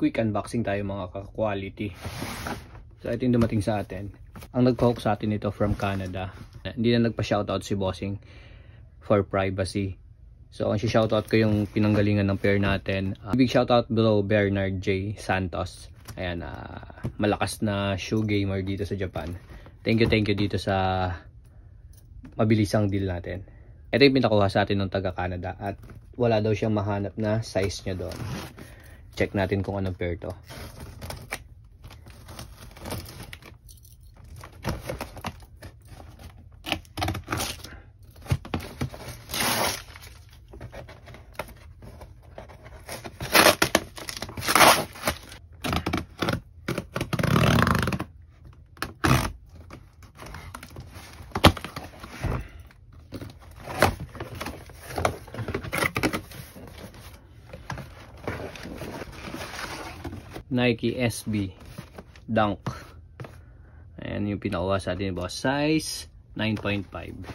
quick unboxing tayo mga ka-quality. So ito yung dumating sa atin. Ang nagpa-hook sa atin ito from Canada. Hindi na nagpa-shoutout si Bossing for privacy. So ang shoutout ko yung pinanggalingan ng pair natin. Big shoutout bro Bernard J. Santos. Ayan, malakas na shoe gamer dito sa Japan. Thank you dito sa mabilisang deal natin. Ito yung pinakuha sa atin ng taga Canada at wala daw siyang mahanap na size niya doon. Check natin kung anong pair to. Nike SB Dunk. Ayan yung pinakuha sa atin ni Boss. Size 9.5.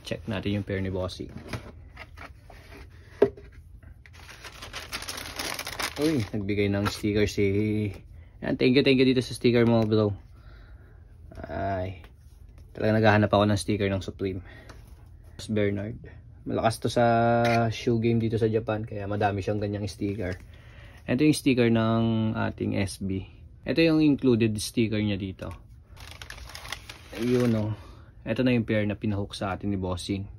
Check natin yung pair ni Bossy. Uy, nagbigay ng sticker si... Ayan, thank you dito sa sticker mo bro. Ay, talaga naghahanap ako ng sticker ng Supreme. Boss Bernard. Malakas to sa shoe game dito sa Japan, kaya madami siyang ganyang sticker. Ito yung sticker ng ating SB. Ito yung included sticker niya dito. Ayun o. Ito na yung pair na pinahook sa atin ni Bossing.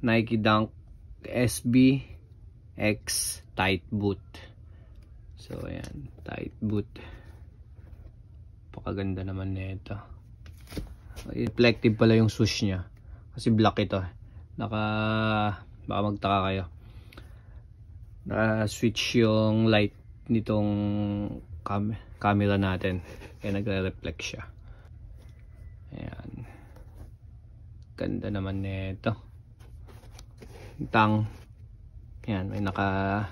Nike Dunk SB X Tight Boot. So ayan, tight boot. Pakaganda naman nito. Reflective pala yung swoosh niya. Kasi black ito. Baka magtaka kayo. Switch yung light nitong camera natin, kaya nagre-reflect siya. Ayan, ganda naman nito. Tang, ayan, may naka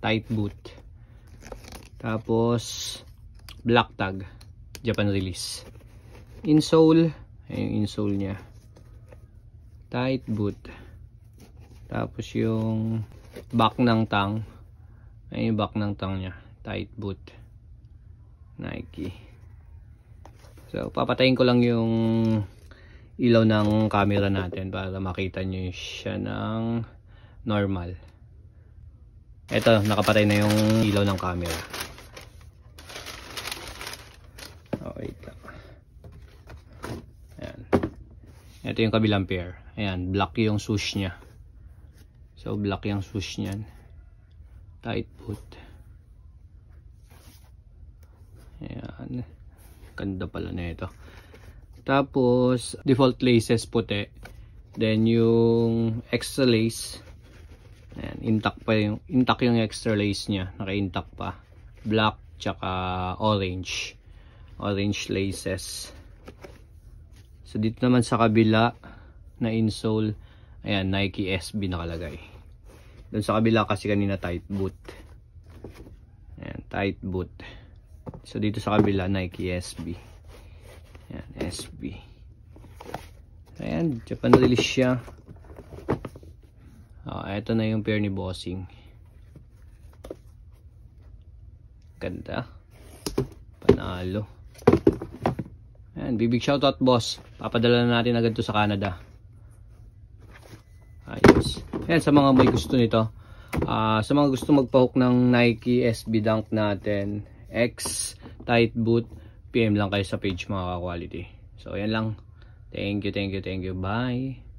tight boot, tapos black tag, Japan release. Insole, ayan yung insole nya, tight boot. Tapos yung back ng tang, ay yung back ng tang nya, tight boot, Nike. So papatayin ko lang yung ilaw ng camera natin para makita nyo siya ng normal. Eto, nakapatay na yung ilaw ng camera. Oh, wait lang. Ayan. Ito yung kabilang pair. Ayan, black yung swoosh nya. So black yung swoosh niyan. Tight boot. Ayan. Ganda pala na ito. Tapos default laces puti. Then yung extra lace. Ayan, intact yung extra lace niya. Naka-intact pa. Black tsaka orange. Orange laces. So dito naman sa kabila na insole, ayan, Nike SB nakalagay. Doon sa kabila kasi kanina tight boot. Ayan, tight boot. So dito sa kabila Nike SB. Ayan, SB. Ayan, Japan release siya. Ito na yung pair ni Bossing. Ganda. Panalo. Ayan, big shoutout boss. Papadala na natin agad to sa Canada. Ayos. Ayan, sa mga may gusto nito, sa mga gusto magpahook ng Nike SB Dunk natin, X tight boot, PM lang kayo sa page mga ka-quality. So ayan lang. Thank you. Bye.